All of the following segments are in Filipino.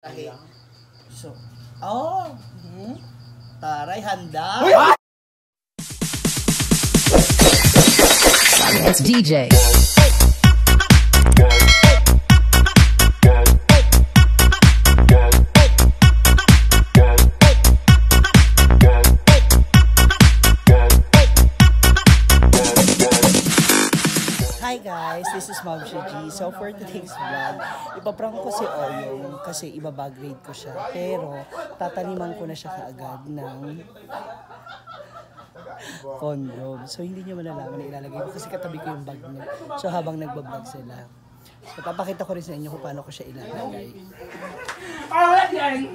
Tahi. So, taray, handa. It's DJ. Hi guys, this is Ma'am G. So for today's vlog, ipaprank ko si Oyong kasi ibabag grade ko siya. Pero tataniman ko na siya kaagad ng condom. So hindi niyo malalaman na ilalagay ko kasi katabi ko yung bag niya. So habang nagbablog sila, so papakita ko rin sa inyo kung paano ko siya ilalagay. Alright yan!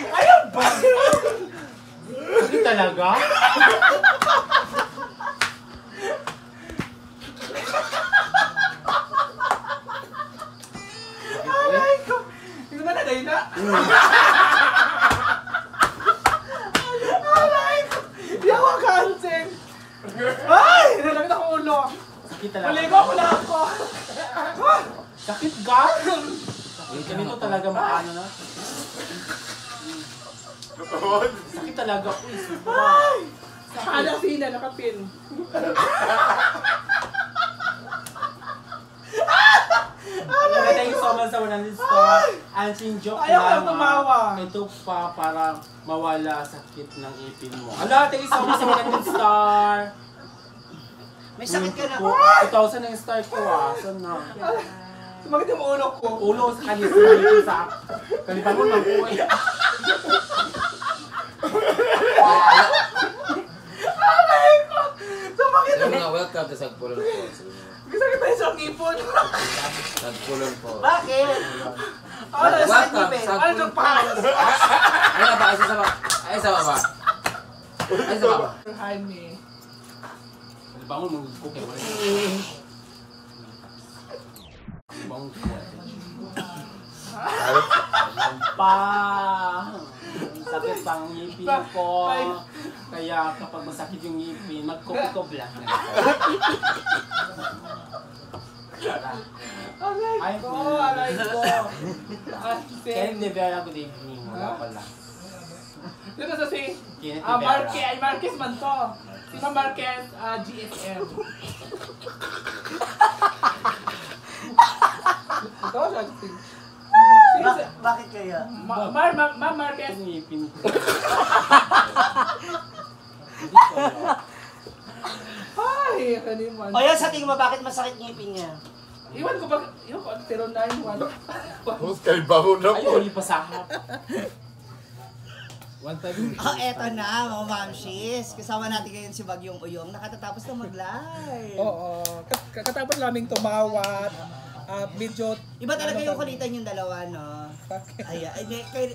Ayaw ba? Hindi talaga? Aray ko! Hindi ba nagay na? Aray ko! Hindi ako kansing! Ay! Nalagit ako ulo! Sakit talaga. Maligo ko lang ako! Sakit ka? Ganito talaga maano na. Sakit talaga po. Ay! Sakit sina, nakapin. Thank you so much sa 100 star. Ansing joke lang. Ayaw ko tumawa. Ito pa para mawala sakit ng ipin mo. Ala, thank you so much sa 100 star. May sakit ka na. 2,000 ang star ko ah. Saan na? Sumakit yung ulo ko. Ulo sa kanya. Sumakit sa kalipan mo mag-uwi. Alay ko! Sumakit yung... Welcome to Sagpulon Falls. Sakit tayo sa ngipon. Sagpulon Falls. Bakit? Welcome, Ano Sagpulon itong pangalas? Ay na ba? Ay sa baba. Ay sa baba. Ay sa baba. Jaime. Bangon mong cookie. Bangon ko. Pa! Sakit pang ngipin ko. Kaya kapag masakit yung ngipin, mag-cookie lang. Aray ko! Aray ko! Kaya hindi ba good evening? Wala pala. Dito sa si Marquez man to. Si Ma'am Marquez, GSM. Ito siya. Bakit kaya? Ma'am Marquez. Ngipin ko. Ay, kaniman. O yan, sa tingin mo, bakit masakit ngipin niya? Iwan ko ba? Iwan ko, 0911. Kay baho na Ay, uli pa sahap. Eto na, mga mamshis. Kasama natin ngayon si Bagyong Uyong. Nakatatapos na mag-live. Oo. Katapos naming tumawat. Medyo... Iba talaga yung kulitan yung dalawa, no? Ayan.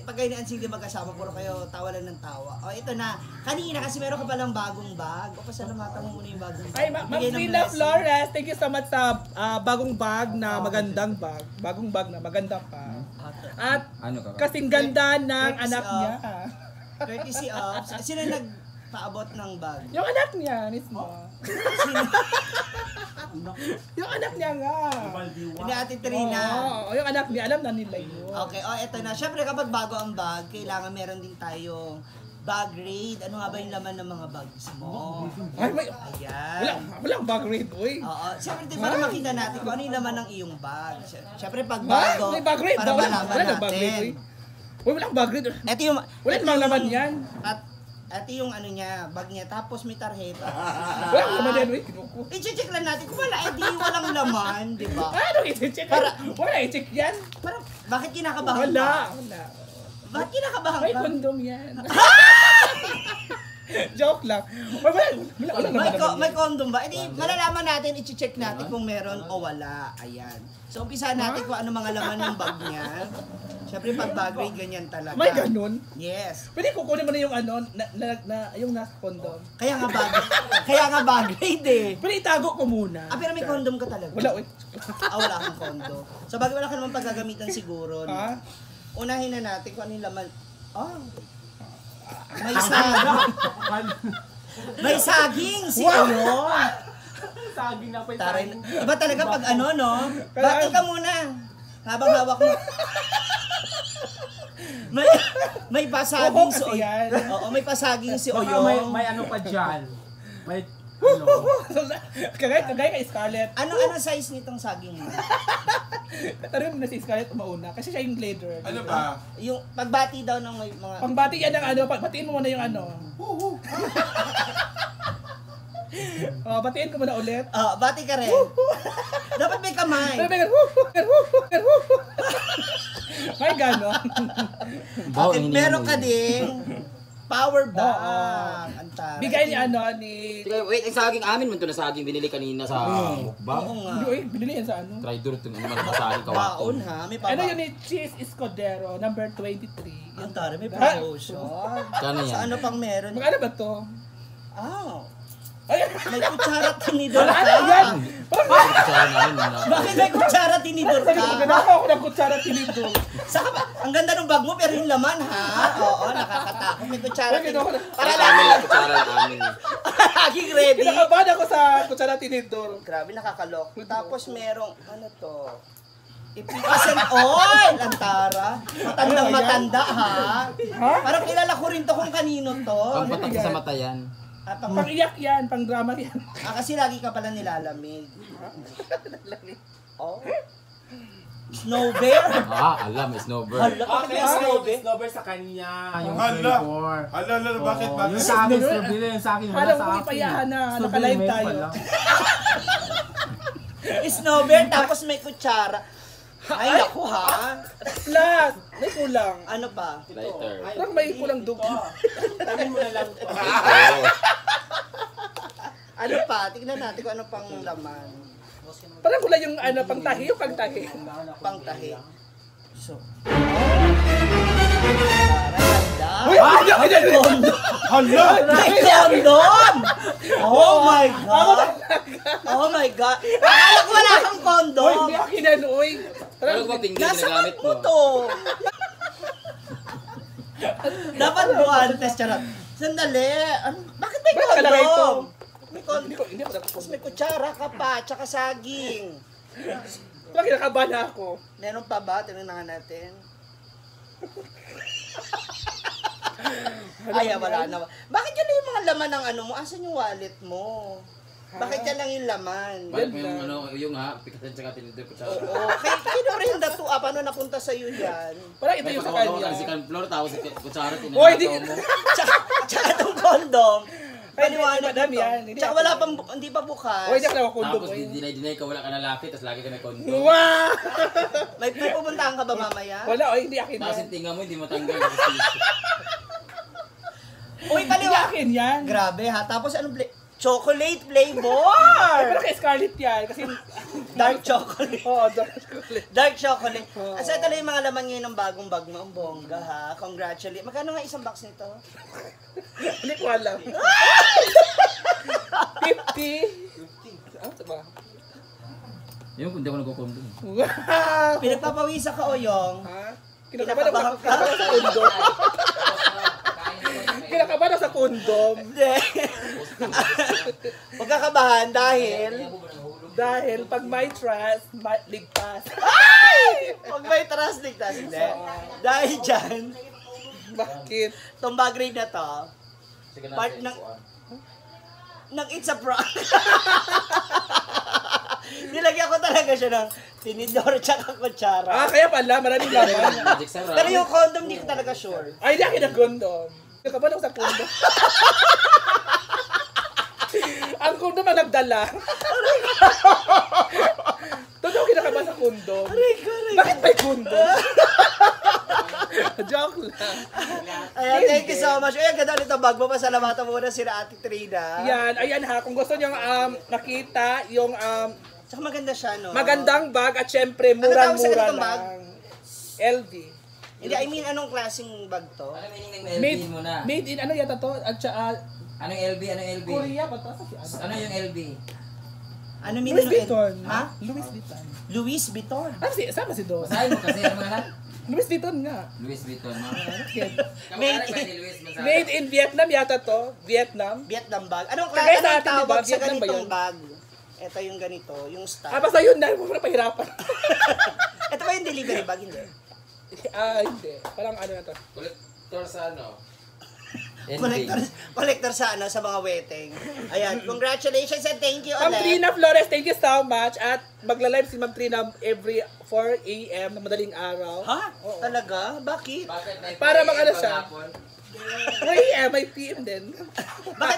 Pag kayo ni Ansing di magkasama, puro kayo tawa lang ng tawa. O, ito na. Kanina kasi meron ka palang bagong bag. O, pasalamatan mo muna yung bagong bag. Ay, Ma'am Frida Flores, thank you so much sa bagong bag na magandang bag. Bagong bag na maganda pa. At kasing ganda ng anak niya. Courtesy of... Sino nagpaabot ng bag? Yung anak niya, mismo. Yung anak niya nga. Hindi, Ate Trina. Oo, yung anak niya, alam na nila yun. Okay, eto na. Siyempre, kapag bago ang bag, kailangan meron din tayong bag raid. Ano nga ba yung laman ng mga bags mo? Ay, may... Ayan. Walang bag raid, uy. Oo. Siyempre, para makita natin kung ano yung laman ng iyong bag. Siyempre, pag bago, May bag raid. para malaman Wala bag raid, uy. natin. Uy, walang bag raid. Ito yung... Wala namang laman yan. Ito yung ano niya, bag niya. Tapos may tarjeta. Walang laman yan, uy. Kinuko. I-check lang natin kung wala. Walang laman, di ba? Ano i-check? Wala i-check yan. Parang, bakit kinakabahan Wala. ka? Bakit kinakabahan May ka? kondom yan. Joke lang. Wala naman May condom ba? Edi malalaman natin, i-check natin kung meron o wala. Ayan. So umpisahan natin kung ano mga laman ng bag niya. Siyempre pag bag raid, ganyan talaga. May ganun? Yes. Pwede kukunin mo na yung ano, yung nasa kondom. Kaya nga bag raid eh. Pwede itago ko muna. Pero may condom ka talaga. Wala, uy. Wala kang condom. So bagay wala ka naman paggagamitan siguro. Ha? Unahin na natin kung ano yung laman. May saging. May saging si Uyong. saging na pa yung Taray saging. na. Iba talaga pag ano, no? Bati ka muna. Habang hawak mo. may pasaging si Oyong. yan. Oo, may pasaging si Baka Oyong. may ano pa dyan. May ano. Kagaya kay Scarlett. Ano size nitong saging mo? Pero na si Scarlett umauna kasi siya yung leader. Ano ba? Yung pagbati daw ng may mga... Pangbati yan ng ano, batiin mo muna yung ano. Oh, batiin ko muna ulit. Bati ka rin. Dapat may kamay. May gano'n. Okay, meron ka ding power bank. Antara. Bigay ni ano, ni... Wait, ang saging amin mo ito na saging binili kanina sa mukbang. Oo nga. Uy, binili yan sa ano. Tridor ito naman ang saging Baon kawakon. ha, may Ano paba. yun ni Cheese Escudero, number 23. Antara, may promotion. Kano yan? Sa ano pang meron? Magkano ba to? May kutsara tinidor ka. Ano yan? Kasama namin na. Bakit may kutsara tinidor ka? Ganako ako ng kutsara tinidor. Saka ba, ang ganda ng bag mo pero yung laman ha. Oo, nakakatakot. May kutsara tinidor. Para Sa amin lagi, lang kutsara namin. laging ready. Kinakabahan ako sa kutsara tinidor. Grabe, nakakalok. Tapos merong, ano to? Efficient oil! Antara. Matandang matanda ha. Ha? Parang kilala ko rin to kung kanino to. Pampatak sa mata yan. Pang iyak yan, pang drama yan. Kasi lagi ka pala nilalamig. Oh. Snow bear? Alam, snowbird. Hala, bakit may snow bear? Snowbird sa kanya. Yung Hala. flavor. Hala, bakit? Yung sa akin, strawberry. Yung sa akin, wala Alam sa ko, akin. ipayahan na, Strawberry naka-live milk tayo. pala. Snow bear tapos may kutsara. Ay, naku ha. Plus, may kulang. Ano pa? Lighter. Parang may kulang dugo. Tamin mo na lang. Ano pa? Tignan natin kung ano pang laman. Parang kulang yung ano, pangtahi, yung pangtahi. Pangtahi. So. Para Uy! Kondom! Hala! May kondom! Oh my God! Oh my God! Akala ko wala kang Uy, kondom! hindi akin yan, uy. Pero kung pinggan Nasa ginagamit bag mo. mo to! Dapat buwantes, charot. Sandali! Bakit may Bakit nakalagay ito? kondom? May kondom. Hindi ako Tapos nakakundi. may kutsara ka pa, tsaka saging. Parang kinakabahan na ako. Meron pa ba? Tingnan nga natin. Ay, wala na. Bakit yun lang yung mga laman ng ano mo? Asan yung wallet mo? Bakit yan lang yung laman? Balik mo yung ano, yung pikatin tsaka tinidor kutsara. Oo. Kaya kinurinda to. Paano napunta sa'yo yan? Parang ito May yung sa pagkakawa kanya. ka si Floor, tapos si kutsara Oy, tinidor di- mo. Tsaka itong condom. Ay, Paliwanag madam ito. yan. Hindi Tsaka ako- wala pang, hindi pa bukas. Uy, di ako nakakundog. Tapos dinay ka, wala ka na lapit, tapos lagi ka may kondo. Wow! May pupuntahan ka ba mamaya? Wala, oy, hindi akin Tapos yan. yung tinga mo, hindi matanggal. Uy, Hindi paliwanag. akin yan. Grabe ha. Tapos anong chocolate flavor! Pero kay Scarlett yan. Kasi, Dark chocolate. oo, dark chocolate. Dark chocolate. Asa ito lang yung mga laman ngayon ng bagong bag mo. Ang bongga ha. Congratulations. Magkano nga isang box nito? Hindi ko alam. 50. Ano ba? Yung kung di ako nagkukundo. Wow! Pinagpapawisa ka, Oyong. Ha? Kinakabahan ako Kinakabahan ka? sa kondom. Kinakabahan ako sa kondom. Hindi. Huwag ka kabahan dahil... Dahil pag may trust, ligtas. Huwag may trust ligtas. Hindi. Dahil dyan, Bakit? itong bag raid na to, part ng It's a Prank. Nilagyan ko talaga siya ng tinidor tsaka kutsara. Kaya pala, maraming laman. Magic sarap. Pero yung condom, di ko talaga sure. Ay, hindi akin ang kondom. Kinakabahan ako sa kondom. Ang kondom ang nagdala. Totoo kinakabahan sa kondom. Bakit may kondom? Joke lang. Ayan, thank you so much. Ayan, ganda ulit ang bag mo. Pasalamatan muna sila Ate Trina. Yan, ayan ha. Kung gusto nyo makita yung Tsaka maganda siya, no? magandang bag at syempre Ano tawag sa murang-mura ganitong bag? lang. LV. Hindi, I mean, anong klaseng bag to? Ano meaning ng LB Made, mo na? made in ano yata to? At saka Anong LB? Anong LB? Korea ba to? Ano yung LB? Ano mean Louis ng Vuitton. Ha? Louis Vuitton. Louis Vuitton. Sama si Dos. Basahin mo kasi, ano nga? Louis Vuitton nga. Louis Vuitton, no? Made Kamag-anak ba ni Luis Gonzaga? Made in Vietnam yata to. Vietnam. Vietnam bag. Anong Kagaya sa anong atin, tawag diba? sa Vietnam ba ganitong yun? bag? Ito yung ganito, yung stock. Basta yun na, huwag na pahirapan. Ito ba yung delivery bag? Hindi. Hindi. Parang ano na to. Collector sa ano? Collector sa ano, sa mga wedding. Ayan, congratulations and thank you Ma'am ulit. Trina Flores, thank you so much. At magla-live si Ma'am Trina every 4 a.m. na madaling araw. Ha? Talaga? Bakit? Bakit na Para mag-ano siya? 4 a.m. may PM din.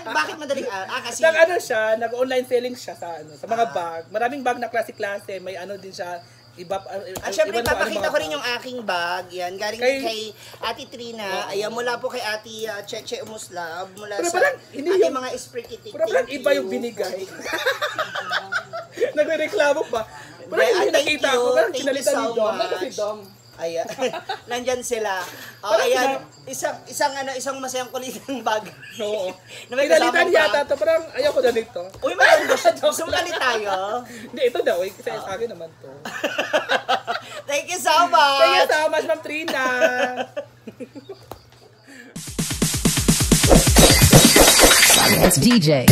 Bakit madaling araw? Kasi Nag-ano siya, nag-online selling siya sa ano, sa mga bag. Maraming bag na klase-klase, may ano din siya, iba. syempre, iba na papakita mga ko rin bag. yung aking bag. Yan, galing Kay- din kay Ate Trina. Ayan, mula po kay Ate Cheche Umuslab. Mula Pero sa parang hindi ating yung- mga esprikitik. Pero parang iba yung binigay. Nagre-reklamo pa. Pero Hindi, hindi thank nakita you. ko, parang Thank kinalitan you ni so Dom. much. Nandun si Dom. Ayan. Nandyan sila. O, Parang ayan. Isang masayang kulitang bag. Oo. Na may Kinalitan kasamang yata bag. to, parang ayoko na nito. Uy, maganda siya. Gusto mo kalit tayo? Hindi, ito daw. Kasi sa akin naman to. Thank you so much. Thank you so much, Ma'am Trina. It's DJ.